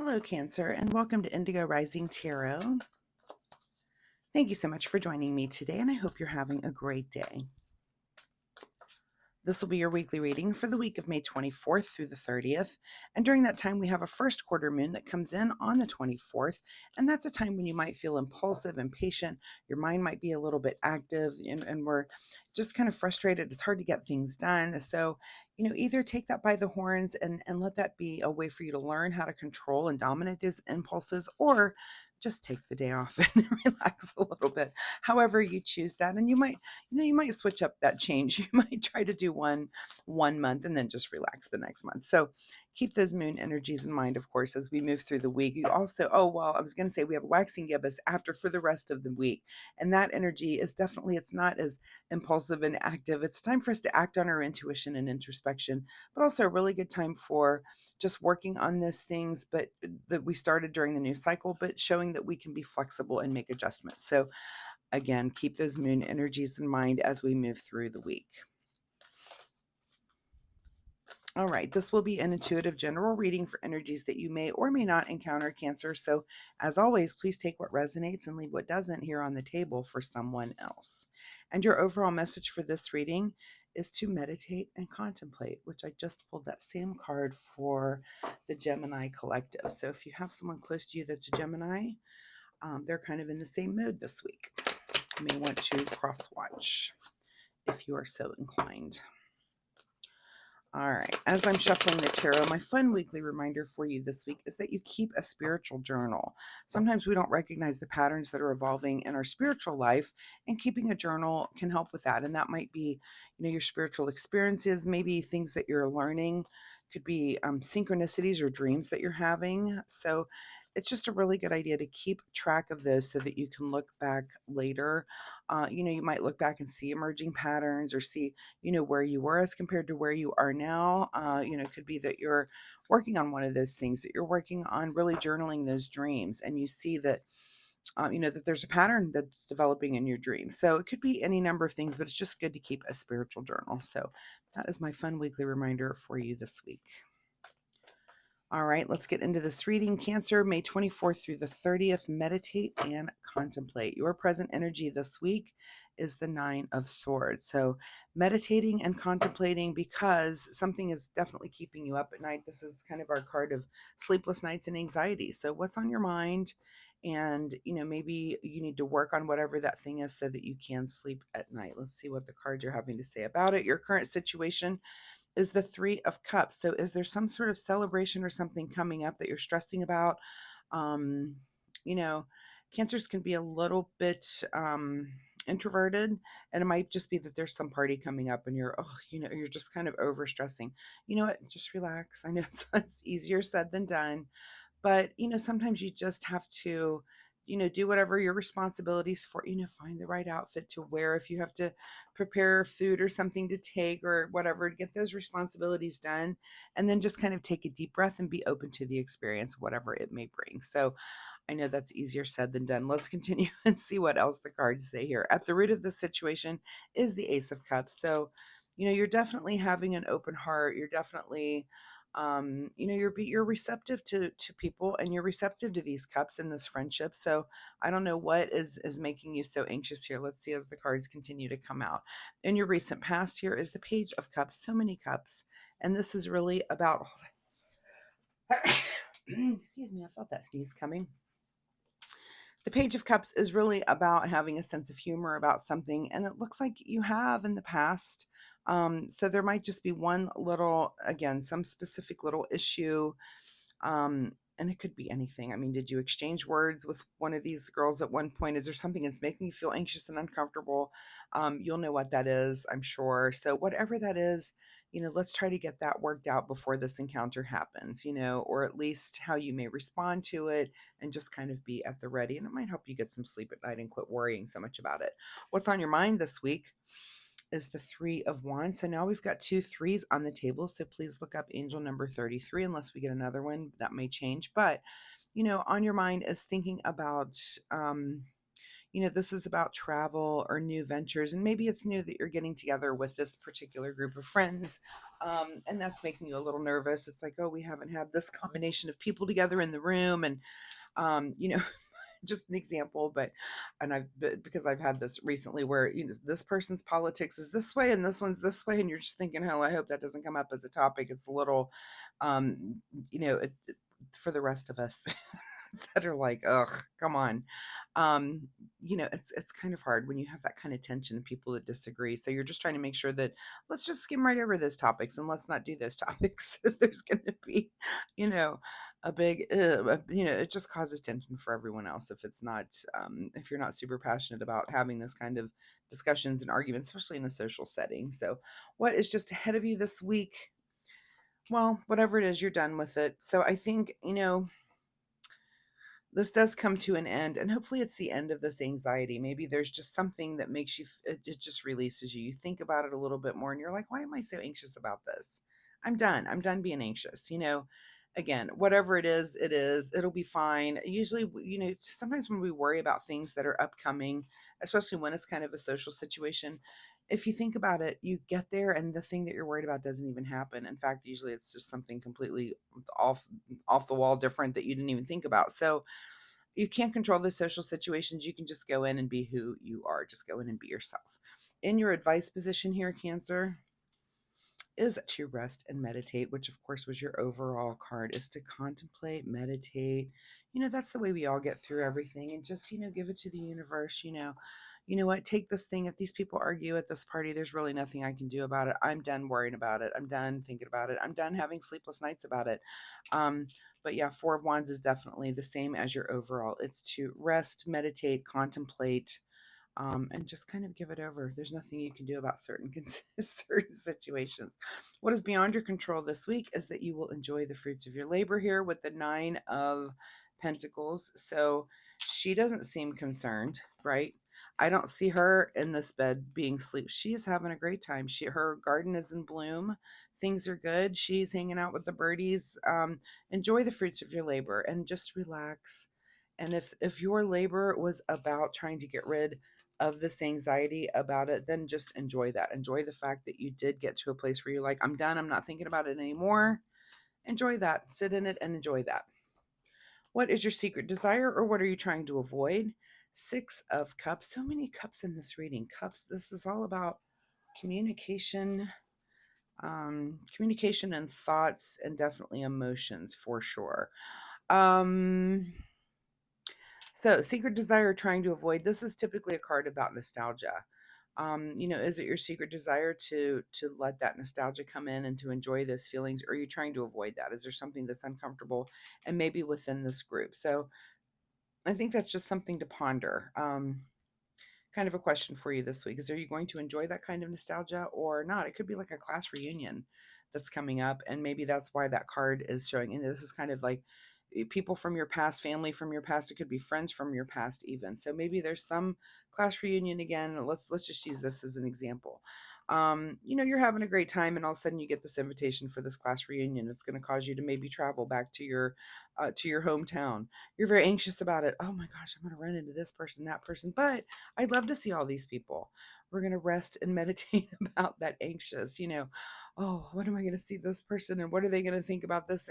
Hello, Cancer, and welcome to Indigo Rising Tarot. Thank you so much for joining me today, and I hope you're having a great day. This will be your weekly reading for the week of May 24th through the 30th. And during that time, we have a first quarter moon that comes in on the 24th. And that's a time when you might feel impulsive, impatient. Your mind might be a little bit active, and we're just kind of frustrated. It's hard to get things done. So, either take that by the horns and let that be a way for you to learn how to control and dominate these impulses, or just take the day off and relax a little bit. However you choose that. And you might switch up that change. You might try to do one month and then just relax the next month. So keep those moon energies in mind, of course, as we move through the week. You also, I was going to say we have a waxing gibbous after for the rest of the week. And that energy is definitely, it's not as impulsive and active. It's time for us to act on our intuition and introspection, but also a really good time for just working on those things, but that we started during the new cycle, but showing that we can be flexible and make adjustments. So again, keep those moon energies in mind as we move through the week. All right, this will be an intuitive general reading for energies that you may or may not encounter, Cancer. So, as always, please take what resonates and leave what doesn't here on the table for someone else. And your overall message for this reading is to meditate and contemplate, which I just pulled that same card for the Gemini collective. So, if you have someone close to you that's a Gemini, they're kind of in the same mood this week. You may want to cross watch if you are so inclined. All right, as I'm shuffling the tarot, my fun weekly reminder for you this week is that you keep a spiritual journal. Sometimes we don't recognize the patterns that are evolving in our spiritual life, and keeping a journal can help with that. And that might be, your spiritual experiences, maybe things that you're learning, could be synchronicities or dreams that you're having. So it's just a really good idea to keep track of those so that you can look back later. You might look back and see emerging patterns, or see where you were as compared to where you are now. It could be that you're working on one of those things, that you're working on really journaling those dreams, and you see that that there's a pattern that's developing in your dreams. So it could be any number of things, but it's just good to keep a spiritual journal. So that is my fun weekly reminder for you this week. All right, let's get into this reading. Cancer, May 24th through the 30th, meditate and contemplate. Your present energy this week is the Nine of Swords. So meditating and contemplating because something is definitely keeping you up at night. This is kind of our card of sleepless nights and anxiety. So what's on your mind? And, maybe you need to work on whatever that thing is so that you can sleep at night. Let's see what the cards are having to say about it. Your current situation is the Three of Cups. So is there some sort of celebration or something coming up that you're stressing about? Um, you know, Cancers can be a little bit introverted, and it might just be that there's some party coming up and you're just kind of over stressing. You know what? Just relax. I know it's easier said than done, but, sometimes you just have to, do whatever your responsibilities for, find the right outfit to wear. If you have to prepare food or something to take or whatever, to get those responsibilities done. And then just kind of take a deep breath and be open to the experience, whatever it may bring. So I know that's easier said than done. Let's continue and see what else the cards say here. At the root of the situation is the Ace of Cups. So, you're definitely having an open heart. You're definitely you're receptive to people, and you're receptive to these cups and this friendship. So I don't know what is making you so anxious here. Let's see as the cards continue to come out. In your recent past, here is the Page of Cups. So many cups, and this is really about excuse me, I felt that sneeze coming. The Page of Cups is really about having a sense of humor about something, and it looks like you have in the past. So there might just be one little, again, some specific little issue, and it could be anything. I mean, did you exchange words with one of these girls at one point? Is there something that's making you feel anxious and uncomfortable? You'll know what that is, I'm sure. So whatever that is, let's try to get that worked out before this encounter happens, or at least how you may respond to it, and just kind of be at the ready. And it might help you get some sleep at night and quit worrying so much about it. What's on your mind this week is the Three of Wands. So now we've got 2 threes on the table. So please look up angel number 33, unless we get another one. That may change. But, on your mind is thinking about, this is about travel or new ventures. And maybe it's new that you're getting together with this particular group of friends. And that's making you a little nervous. It's like, oh, we haven't had this combination of people together in the room. And, you know, just an example, but, because I've had this recently where, this person's politics is this way and this one's this way. And you're just thinking, hell, I hope that doesn't come up as a topic. It's a little, you know, for the rest of us that are like, ugh, come on. Um, it's kind of hard when you have that kind of tension and people that disagree. So you're just trying to make sure that let's just skim right over those topics and let's not do those topics if there's going to be, you know, a big, it just causes tension for everyone else if it's not, if you're not super passionate about having this kind of discussions and arguments, especially in a social setting. So, what is just ahead of you this week? Well, whatever it is, you're done with it. So I think, this does come to an end, and hopefully it's the end of this anxiety. Maybe there's just something that makes you it just releases you. You think about it a little bit more and you're like, why am I so anxious about this? I'm done being anxious. Again, whatever it is, it'll be fine. Usually, sometimes when we worry about things that are upcoming, especially when it's kind of a social situation, if you think about it, you get there and the thing that you're worried about doesn't even happen. In fact, usually it's just something completely off the wall different that you didn't even think about. So you can't control the social situations. You can just go in and be who you are. Just go in and be yourself. In your advice position here, Cancer, is to rest and meditate, which of course was your overall card, is to contemplate, meditate. That's the way we all get through everything, and just, give it to the universe. What, take this thing. If these people argue at this party, there's really nothing I can do about it. I'm done worrying about it. I'm done thinking about it. I'm done having sleepless nights about it. But yeah, Four of Wands is definitely the same as your overall. It's to rest, meditate, contemplate, and just kind of give it over. There's nothing you can do about certain situations. What is beyond your control this week is that you will enjoy the fruits of your labor here with the Nine of Pentacles. So she doesn't seem concerned, right? I don't see her in this bed being asleep. She is having a great time. Her garden is in bloom. Things are good. She's hanging out with the birdies. Enjoy the fruits of your labor and just relax. And if your labor was about trying to get rid of this anxiety about it, then just enjoy that. Enjoy the fact that you did get to a place where you're like, I'm done. I'm not thinking about it anymore. Enjoy that. Sit in it and enjoy that. What is your secret desire, or what are you trying to avoid? Six of Cups. So many cups in this reading. Cups. This is all about communication, communication and thoughts, and definitely emotions for sure. So, secret desire, trying to avoid. This is typically a card about nostalgia. Is it your secret desire to let that nostalgia come in and to enjoy those feelings, or are you trying to avoid that? Is there something that's uncomfortable and maybe within this group? So, I think that's just something to ponder. Kind of a question for you this week is, are you going to enjoy that kind of nostalgia or not? It could be like a class reunion that's coming up, and maybe that's why that card is showing. And this is kind of like people from your past, family from your past. It could be friends from your past even. So maybe there's some class reunion again. Let's just use this as an example. You're having a great time, and all of a sudden you get this invitation for this class reunion. It's going to cause you to maybe travel back to your hometown. You're very anxious about it. Oh my gosh, I'm going to run into this person, that person, but I'd love to see all these people. We're going to rest and meditate about that anxious, oh, what am I going to see this person and what are they going to think about this?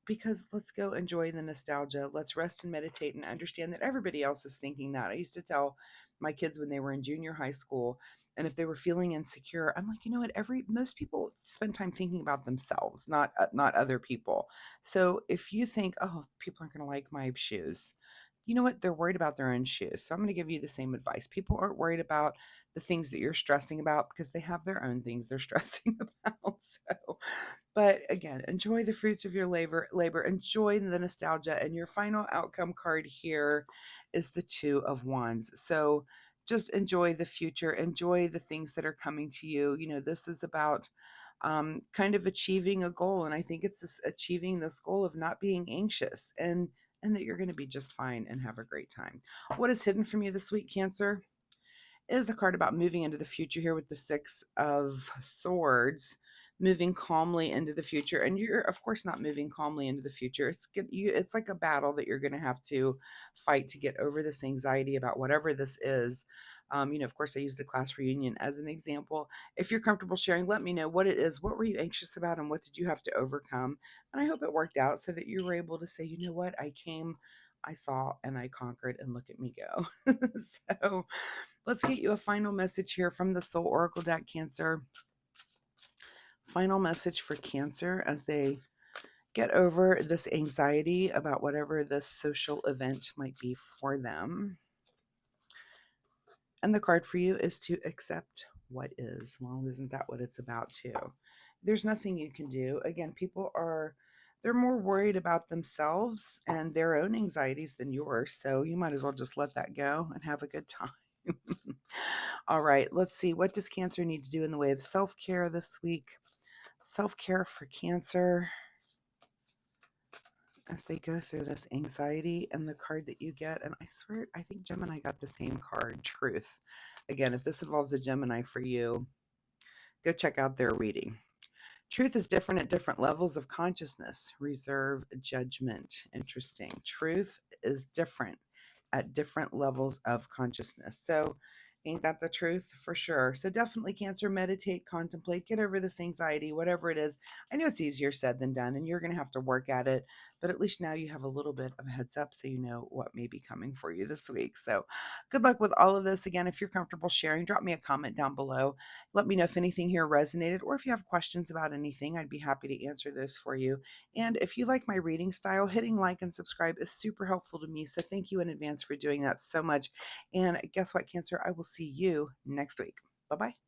Because let's go enjoy the nostalgia. Let's rest and meditate and understand that everybody else is thinking that. I used to tell my kids when they were in junior high school, and if they were feeling insecure, I'm like, you know what? Most people spend time thinking about themselves, not other people. So if you think, oh, people aren't going to like my shoes, you know what? They're worried about their own shoes. So I'm going to give you the same advice. People aren't worried about the things that you're stressing about because they have their own things they're stressing about. So, but again, enjoy the fruits of your labor, enjoy the nostalgia. And your final outcome card here is the Two of Wands. So just enjoy the future, enjoy the things that are coming to you. This is about kind of achieving a goal. And I think it's achieving this goal of not being anxious and that you're going to be just fine and have a great time. What is hidden from you this week, Cancer? Is a card about moving into the future here with the Six of Swords, moving calmly into the future. And you're of course not moving calmly into the future. It's like a battle that you're going to have to fight to get over this anxiety about whatever this is. Of course, I use the class reunion as an example. If you're comfortable sharing, let me know what it is. What were you anxious about and what did you have to overcome? And I hope it worked out so that you were able to say, you know what, I came, I saw, and I conquered, and look at me go. So let's get you a final message here from the Soul Oracle deck, Cancer. Final message for Cancer as they get over this anxiety about whatever this social event might be for them. And the card for you is to accept what is. Well, isn't that what it's about too? There's nothing you can do. Again, they're more worried about themselves and their own anxieties than yours. So you might as well just let that go and have a good time. All right, let's see. What does Cancer need to do in the way of self-care this week? Self-care for Cancer as they go through this anxiety, and the card that you get, and I swear, I think Gemini got the same card, Truth. Again, if this involves a Gemini for you, go check out their reading. Truth is different at different levels of consciousness. Reserve, judgment. Interesting. Truth is different at different levels of consciousness. So, ain't that the truth? For sure. So, definitely, Cancer, meditate, contemplate, get over this anxiety, whatever it is. I know it's easier said than done, and you're going to have to work at it, but at least now you have a little bit of a heads up so you know what may be coming for you this week. So, good luck with all of this. Again, if you're comfortable sharing, drop me a comment down below. Let me know if anything here resonated or if you have questions about anything. I'd be happy to answer those for you. And if you like my reading style, hitting like and subscribe is super helpful to me. So thank you in advance for doing that so much. And guess what, Cancer? I will see you next week. Bye-bye.